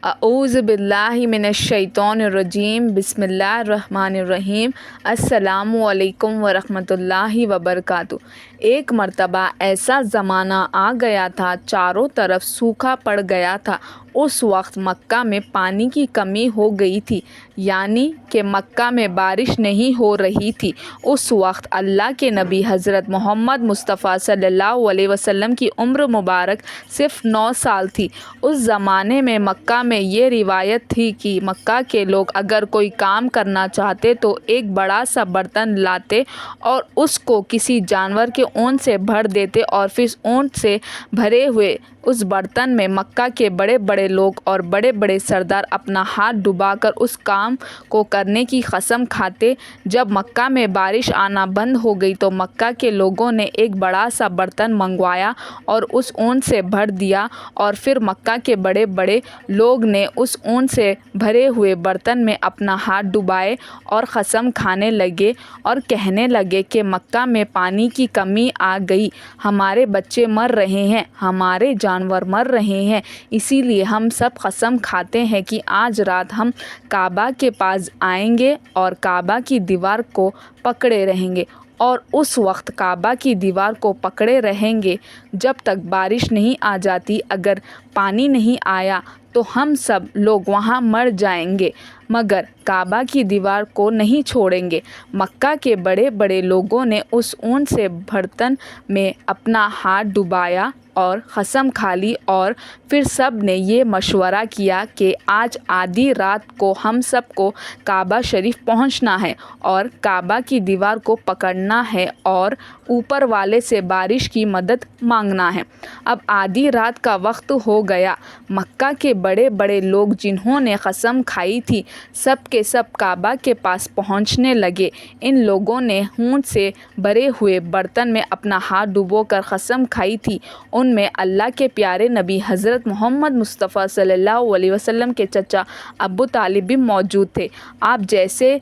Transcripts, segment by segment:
اعوذ باللہ من الشیطان الرجیم بسم اللہ الرحمن الرحیم السلام علیکم ورحمۃ اللہ وبرکاتہ۔ ایک مرتبہ ایسا زمانہ آ گیا تھا، چاروں طرف سوکھا پڑ گیا تھا۔ اس وقت مکہ میں پانی کی کمی ہو گئی تھی، یعنی کہ مکہ میں بارش نہیں ہو رہی تھی۔ اس وقت اللہ کے نبی حضرت محمد مصطفیٰ صلی اللہ علیہ وسلم کی عمر مبارک صرف 9 سال تھی۔ اس زمانے میں مکہ میں یہ روایت تھی کہ مکہ کے لوگ اگر کوئی کام کرنا چاہتے تو ایک بڑا سا برتن لاتے اور اس کو کسی جانور کے اون سے بھر دیتے اور پھر اون سے بھرے ہوئے اس برتن میں مکہ کے بڑے بڑے لوگ اور بڑے بڑے سردار اپنا ہاتھ ڈبا کر اس کام کو کرنے کی قسم کھاتے۔ جب مکہ میں بارش آنا بند ہو گئی تو مکہ کے لوگوں نے ایک بڑا سا برتن منگوایا اور اس اون سے بھر دیا، اور پھر مکہ کے بڑے بڑے لوگ نے اس اون سے بھرے ہوئے برتن میں اپنا ہاتھ ڈبائے اور قسم کھانے لگے اور کہنے لگے کہ مکہ میں پانی کی کمی آ گئی، ہمارے بچے مر رہے ہیں، ہمارے جانور مر رہے ہیں، اسی لیے ہم سب قسم کھاتے ہیں کہ آج رات ہم کعبہ کے پاس آئیں گے اور کعبہ کی دیوار کو پکڑے رہیں گے، اور اس وقت کعبہ کی دیوار کو پکڑے رہیں گے جب تک بارش نہیں آ جاتی۔ اگر پانی نہیں آیا تو ہم سب لوگ وہاں مر جائیں گے، مگر کعبہ کی دیوار کو نہیں چھوڑیں گے۔ مکہ کے بڑے بڑے لوگوں نے اس اون سے برتن میں اپنا ہاتھ ڈبایا اور قسم کھا لی، اور پھر سب نے یہ مشورہ کیا کہ آج آدھی رات کو ہم سب کو کعبہ شریف پہنچنا ہے اور کعبہ کی دیوار کو پکڑنا ہے اور اوپر والے سے بارش کی مدد مانگنا ہے۔ اب آدھی رات کا وقت ہو گیا۔ مکہ کے بڑے بڑے لوگ جنہوں نے قسم کھائی تھی سب کے سب کعبہ کے پاس پہنچنے لگے۔ ان لوگوں نے ہونٹ سے بھرے ہوئے برتن میں اپنا ہاتھ ڈبو کر قسم کھائی تھی۔ ان میں اللہ کے پیارے نبی حضرت محمد مصطفیٰ صلی اللہ علیہ وسلم کے چچا ابو طالب بھی موجود تھے۔ آپ جیسے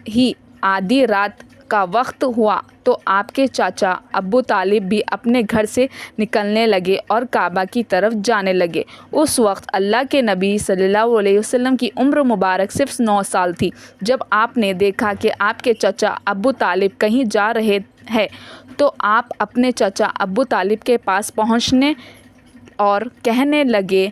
ہی آدھی رات کا وقت ہوا تو آپ کے چاچا ابو طالب بھی اپنے گھر سے نکلنے لگے اور کعبہ کی طرف جانے لگے۔ اس وقت اللہ کے نبی صلی اللہ علیہ وسلم کی عمر مبارک صرف 9 سال تھی۔ جب آپ نے دیکھا کہ آپ کے چچا ابو طالب کہیں جا رہے ہیں تو آپ اپنے چچا ابو طالب کے پاس پہنچنے اور کہنے لگے،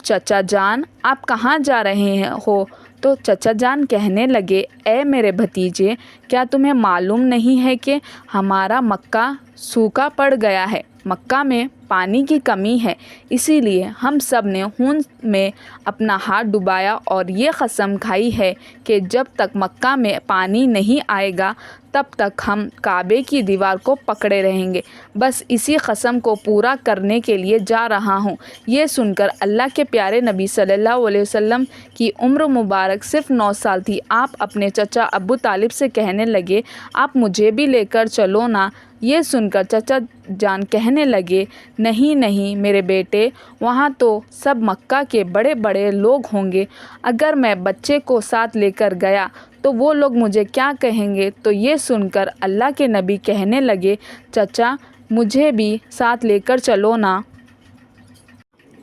چچا جان آپ کہاں جا رہے ہو؟ تو چچا جان کہنے لگے، اے میرے بھتیجے، کیا تمہیں معلوم نہیں ہے کہ ہمارا مکہ سوکھا پڑ گیا ہے، مکہ میں پانی کی کمی ہے، اسی لیے ہم سب نے ہونٹ میں اپنا ہاتھ ڈبایا اور یہ قسم کھائی ہے کہ جب تک مکہ میں پانی نہیں آئے گا تب تک ہم کعبے کی دیوار کو پکڑے رہیں گے، بس اسی قسم کو پورا کرنے کے لیے جا رہا ہوں۔ یہ سن کر اللہ کے پیارے نبی صلی اللہ علیہ وسلم کی عمر مبارک صرف 9 سال تھی۔ آپ اپنے چچا ابو طالب سے کہنے لگے، آپ مجھے بھی لے کر چلو نا۔ یہ سن کر چچا جان کہنے لگے، نہیں نہیں میرے بیٹے، وہاں تو سب مکہ کے بڑے بڑے لوگ ہوں گے، اگر میں بچے کو ساتھ لے کر گیا تو وہ لوگ مجھے کیا کہیں گے؟ تو یہ سن کر اللہ کے نبی کہنے لگے، چچا مجھے بھی ساتھ لے کر چلو نا۔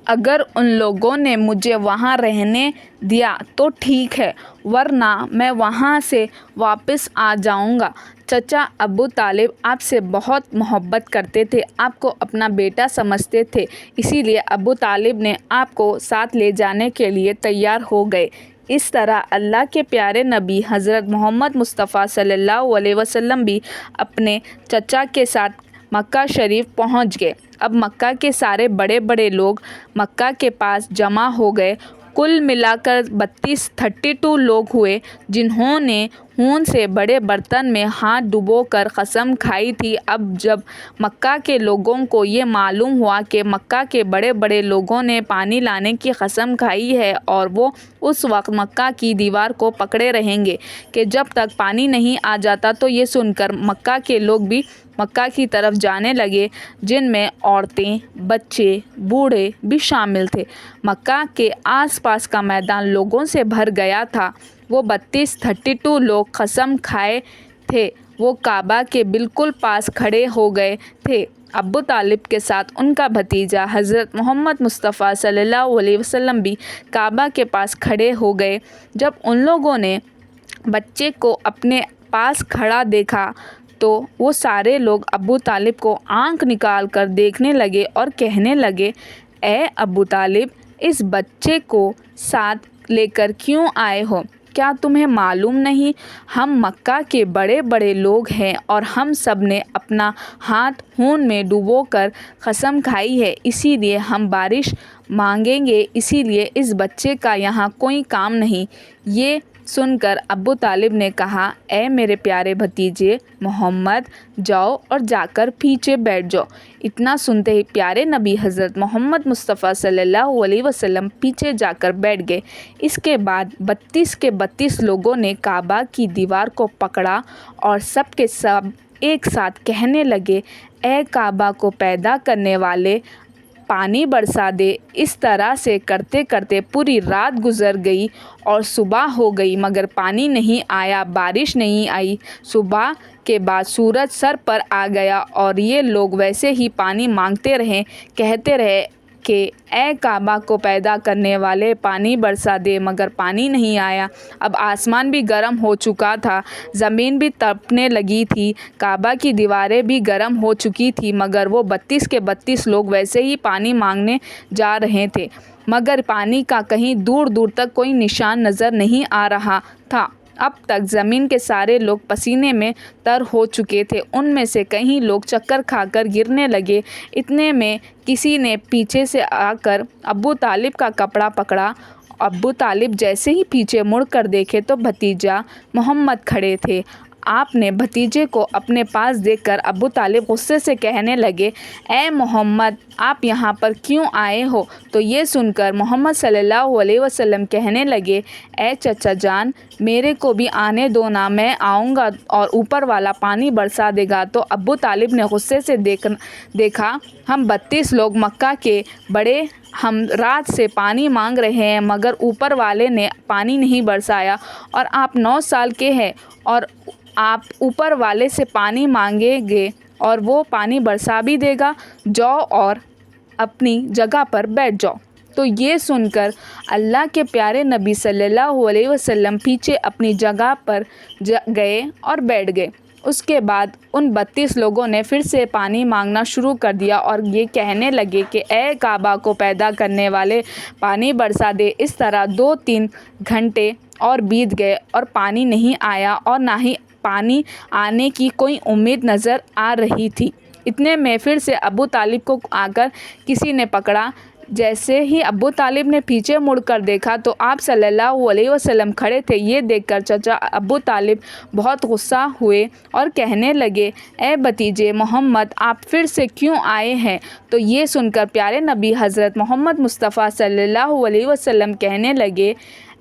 اگر ان لوگوں نے مجھے وہاں رہنے دیا تو ٹھیک ہے، ورنہ میں وہاں سے واپس آ جاؤں گا۔ چچا ابو طالب آپ سے بہت محبت کرتے تھے، آپ کو اپنا بیٹا سمجھتے تھے، اسی لیے ابو طالب نے آپ کو ساتھ لے جانے کے لیے تیار ہو گئے۔ اس طرح اللہ کے پیارے نبی حضرت محمد مصطفیٰ صلی اللہ علیہ وسلم بھی اپنے چچا کے ساتھ مکہ شریف پہنچ گئے۔ اب مکہ کے سارے بڑے بڑے لوگ مکہ کے پاس جمع ہو گئے۔ کل ملا کر 32 لوگ ہوئے جنہوں نے ہون سے بڑے برتن میں ہاتھ ڈبو کر قسم کھائی تھی۔ اب جب مکہ کے لوگوں کو یہ معلوم ہوا کہ مکہ کے بڑے بڑے لوگوں نے پانی لانے کی قسم کھائی ہے اور وہ اس وقت مکہ کی دیوار کو پکڑے رہیں گے کہ جب تک پانی نہیں آ جاتا، تو یہ سن کر مکہ کے لوگ بھی مکہ کی طرف جانے لگے، جن میں عورتیں، بچے، بوڑھے بھی شامل تھے۔ مکہ کے آس پاس کا میدان لوگوں سے بھر گیا تھا۔ وہ 32 لوگ قسم کھائے تھے، وہ کعبہ کے بالکل پاس کھڑے ہو گئے تھے ابو طالب کے ساتھ ان کا بھتیجا حضرت محمد مصطفیٰ صلی اللہ علیہ وسلم بھی کعبہ کے پاس کھڑے ہو گئے۔ جب ان لوگوں نے بچے کو اپنے پاس کھڑا دیکھا تو وہ سارے لوگ ابو طالب کو آنکھ نکال کر دیکھنے لگے اور کہنے لگے، اے ابو طالب، اس بچے کو ساتھ لے کر کیوں آئے ہو؟ کیا تمہیں معلوم نہیں ہم مکہ کے بڑے بڑے لوگ ہیں اور ہم سب نے اپنا ہاتھ خون میں ڈبو کر قسم کھائی ہے، اسی لیے ہم بارش مانگیں گے، اسی لیے اس بچے کا یہاں کوئی کام نہیں۔ یہ سن کر ابو طالب نے کہا، اے میرے پیارے بھتیجے محمد، جاؤ اور جا کر پیچھے بیٹھ جاؤ۔ اتنا سنتے ہی پیارے نبی حضرت محمد مصطفیٰ صلی اللہ علیہ وسلم پیچھے جا کر بیٹھ گئے۔ اس کے بعد 32 کے 32 لوگوں نے کعبہ کی دیوار کو پکڑا اور سب کے سب ایک ساتھ کہنے لگے، اے کعبہ کو پیدا کرنے والے، پانی برسا دے۔ اس طرح سے کرتے کرتے پوری رات گزر گئی اور صبح ہو گئی مگر پانی نہیں آیا، بارش نہیں آئی۔ صبح کے بعد سورج سر پر آ گیا اور یہ لوگ ویسے ہی پانی مانگتے رہے، کہتے رہے کہ اے کعبہ کو پیدا کرنے والے، پانی برسا دے، مگر پانی نہیں آیا۔ اب آسمان بھی گرم ہو چکا تھا، زمین بھی تڑپنے لگی تھی، کعبہ کی دیواریں بھی گرم ہو چکی تھی، مگر وہ 32 کے 32 لوگ ویسے ہی پانی مانگنے جا رہے تھے، مگر پانی کا کہیں دور دور تک کوئی نشان نظر نہیں آ رہا تھا۔ اب تک زمین کے سارے لوگ پسینے میں تر ہو چکے تھے، ان میں سے کئی لوگ چکر کھا کر گرنے لگے۔ اتنے میں کسی نے پیچھے سے آ کر ابو طالب کا کپڑا پکڑا۔ ابو طالب جیسے ہی پیچھے مڑ کر دیکھے تو بھتیجا محمد کھڑے تھے۔ آپ نے بھتیجے کو اپنے پاس دیکھ کر ابو طالب غصے سے کہنے لگے، اے محمد، آپ یہاں پر کیوں آئے ہو؟ تو یہ سن کر محمد صلی اللہ علیہ وسلم کہنے لگے، اے چچا جان، میرے کو بھی آنے دو نا، میں آؤں گا اور اوپر والا پانی برسا دے گا۔ تو ابو طالب نے غصے سے دیکھا، ہم 32 لوگ مکہ کے بڑے، ہم رات سے پانی مانگ رہے ہیں مگر اوپر والے نے پانی نہیں برسایا، اور آپ 9 سال کے ہیں اور آپ اوپر والے سے پانی مانگیں گے اور وہ پانی برسا بھی دے گا، جاؤ اور اپنی جگہ پر بیٹھ جاؤ۔ تو یہ سن کر اللہ کے پیارے نبی صلی اللہ علیہ وسلم پیچھے اپنی جگہ پر گئے اور بیٹھ گئے۔ اس کے بعد ان 32 لوگوں نے پھر سے پانی مانگنا شروع کر دیا اور یہ کہنے لگے کہ اے کعبہ کو پیدا کرنے والے، پانی برسا دے۔ اس طرح 2-3 گھنٹے اور بیت گئے اور پانی نہیں آیا اور نہ ہی پانی آنے کی کوئی امید نظر آ رہی تھی۔ اتنے میں پھر سے ابو طالب کو آ کر کسی نے پکڑا۔ جیسے ہی ابو طالب نے پیچھے مڑ کر دیکھا تو آپ صلی اللہ علیہ وسلم کھڑے تھے۔ یہ دیکھ کر چچا ابو طالب بہت غصہ ہوئے اور کہنے لگے، اے بھتیجے محمد، آپ پھر سے کیوں آئے ہیں؟ تو یہ سن کر پیارے نبی حضرت محمد مصطفیٰ صلی اللہ علیہ وسلم کہنے لگے،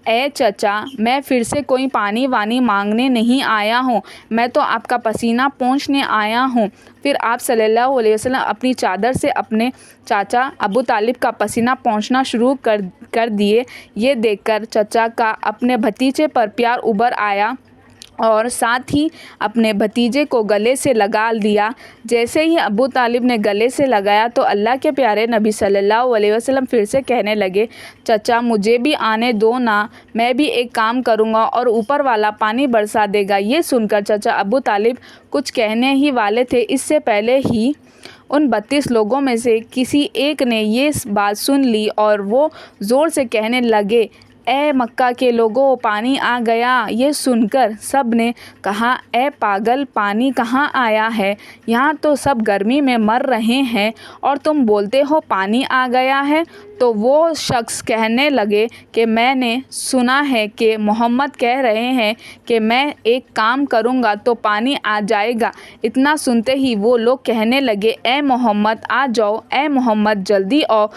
اے چچا، میں پھر سے کوئی پانی وانی مانگنے نہیں آیا ہوں، میں تو آپ کا پسینہ پوچھنے آیا ہوں۔ پھر آپ صلی اللہ علیہ وسلم اپنی چادر سے اپنے چاچا ابو طالب کا پسینہ پوچھنا شروع کر دیے۔ یہ دیکھ کر چچا کا اپنے بھتیجے پر پیار ابھر آیا اور ساتھ ہی اپنے بھتیجے کو گلے سے لگا لیا۔ جیسے ہی ابو طالب نے گلے سے لگایا تو اللہ کے پیارے نبی صلی اللہ علیہ وسلم پھر سے کہنے لگے، چچا مجھے بھی آنے دو نا، میں بھی ایک کام کروں گا اور اوپر والا پانی برسا دے گا۔ یہ سن کر چچا ابو طالب کچھ کہنے ہی والے تھے، اس سے پہلے ہی ان 32 لوگوں میں سے کسی ایک نے یہ بات سن لی اور وہ زور سے کہنے لگے، اے مکہ کے لوگوں، پانی آ گیا۔ یہ سن کر سب نے کہا، اے پاگل، پانی کہاں آیا ہے؟ یہاں تو سب گرمی میں مر رہے ہیں اور تم بولتے ہو پانی آ گیا ہے۔ تو وہ شخص کہنے لگے کہ میں نے سنا ہے کہ محمد کہہ رہے ہیں کہ میں ایک کام کروں گا تو پانی آ جائے گا۔ اتنا سنتے ہی وہ لوگ کہنے لگے، اے محمد آ جاؤ، اے محمد جلدی آؤ۔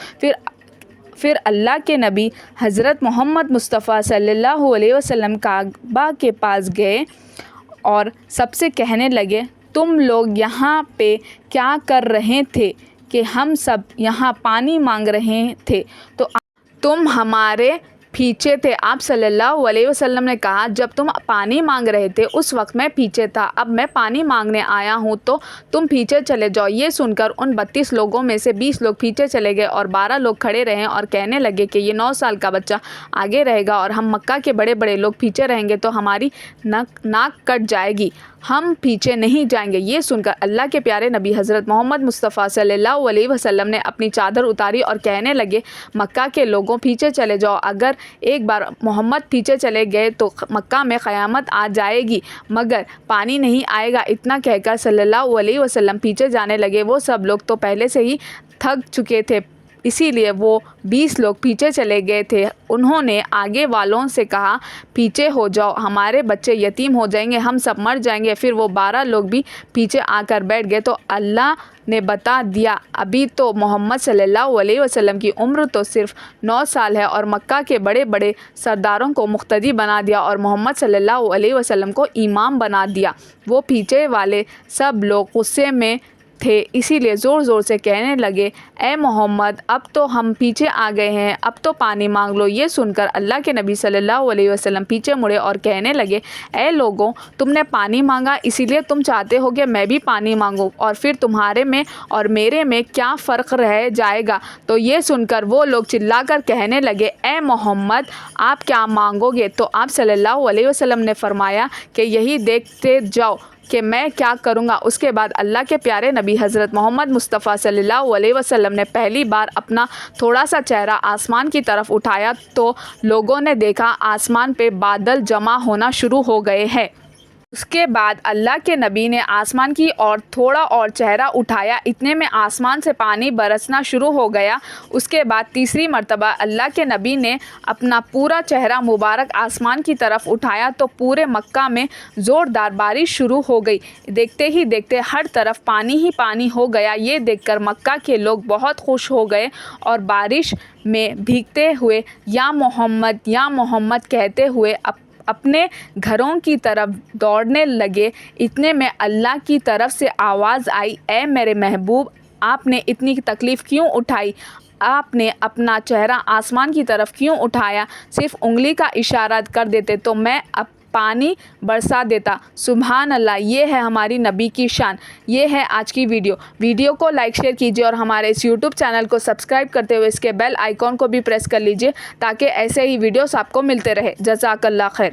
پھر اللہ کے نبی حضرت محمد مصطفیٰ صلی اللہ علیہ وسلم کعبہ کے پاس گئے اور سب سے کہنے لگے، تم لوگ یہاں پہ کیا کر رہے تھے کہ ہم سب یہاں پانی مانگ رہے تھے، تو تم ہمارے پیچھے تھے۔ آپ صلی اللہ علیہ وسلم نے کہا جب تم پانی مانگ رہے تھے اس وقت میں پیچھے تھا، اب میں پانی مانگنے آیا ہوں تو تم پیچھے چلے جاؤ۔ یہ سن کر ان 32 لوگوں میں سے 20 لوگ پیچھے چلے گئے اور 12 لوگ کھڑے رہے اور کہنے لگے کہ یہ 9 سال کا بچہ آگے رہے گا اور ہم مکہ کے بڑے بڑے لوگ پیچھے رہیں گے تو ہماری ناک کٹ جائے گی، ہم پیچھے نہیں جائیں گے۔ یہ سن کر اللہ کے پیارے نبی حضرت محمد مصطفیٰ صلی اللہ علیہ وسلم نے اپنی چادر اتاری اور کہنے لگے مکہ کے لوگوں پیچھے چلے جاؤ، اگر ایک بار محمد پیچھے چلے گئے تو مکہ میں قیامت آ جائے گی مگر پانی نہیں آئے گا۔ اتنا کہہ کر صلی اللہ علیہ وسلم پیچھے جانے لگے۔ وہ سب لوگ تو پہلے سے ہی تھک چکے تھے، اسی لیے وہ 20 لوگ پیچھے چلے گئے تھے۔ انہوں نے آگے والوں سے کہا پیچھے ہو جاؤ، ہمارے بچے یتیم ہو جائیں گے، ہم سب مر جائیں گے۔ پھر وہ 12 لوگ بھی پیچھے آ کر بیٹھ گئے تو اللہ نے بتا دیا ابھی تو محمد صلی اللہ علیہ وسلم کی عمر تو صرف 9 سال ہے اور مکہ کے بڑے بڑے سرداروں کو مقتدی بنا دیا اور محمد صلی اللہ علیہ وسلم کو امام بنا دیا۔ وہ پیچھے والے سب لوگ غصے میں تھے، اسی لیے زور زور سے کہنے لگے اے محمد اب تو ہم پیچھے آ گئے ہیں، اب تو پانی مانگ لو۔ یہ سن کر اللہ کے نبی صلی اللہ علیہ وسلم پیچھے مڑے اور کہنے لگے اے لوگوں، تم نے پانی مانگا اسی لیے تم چاہتے ہو کہ میں بھی پانی مانگوں، اور پھر تمہارے میں اور میرے میں کیا فرق رہ جائے گا؟ تو یہ سن کر وہ لوگ چلا کر کہنے لگے اے محمد آپ کیا مانگو گے؟ تو آپ صلی اللہ علیہ وسلم نے فرمایا کہ یہی دیکھتے جاؤ کہ میں کیا کروں گا۔ اس کے بعد اللہ کے پیارے نبی حضرت محمد مصطفیٰ صلی اللہ علیہ وسلم نے پہلی بار اپنا تھوڑا سا چہرہ آسمان کی طرف اٹھایا تو لوگوں نے دیکھا آسمان پہ بادل جمع ہونا شروع ہو گئے ہیں۔ اس کے بعد اللہ کے نبی نے آسمان کی اور تھوڑا اور چہرہ اٹھایا، اتنے میں آسمان سے پانی برسنا شروع ہو گیا۔ اس کے بعد تیسری مرتبہ اللہ کے نبی نے اپنا پورا چہرہ مبارک آسمان کی طرف اٹھایا تو پورے مکہ میں زوردار بارش شروع ہو گئی۔ دیکھتے ہی دیکھتے ہر طرف پانی ہی پانی ہو گیا۔ یہ دیکھ کر مکہ کے لوگ بہت خوش ہو گئے اور بارش میں بھیگتے ہوئے یا محمد کہتے ہوئے اپنے گھروں کی طرف دوڑنے لگے۔ اتنے میں اللہ کی طرف سے آواز آئی اے میرے محبوب آپ نے اتنی تکلیف کیوں اٹھائی؟ آپ نے اپنا چہرہ آسمان کی طرف کیوں اٹھایا؟ صرف انگلی کا اشارہ کر دیتے تو میں اب پانی برسا دیتا۔ سبحان اللہ، یہ ہے ہماری نبی کی شان۔ یہ ہے آج کی ویڈیو کو لائک شیئر کیجیے اور ہمارے اس یوٹیوب چینل کو سبسکرائب کرتے ہوئے اس کے بیل آئیکن کو بھی پریس کر لیجیے تاکہ ایسے ہی ویڈیوز آپ کو ملتے رہے۔ جزاک اللہ خیر۔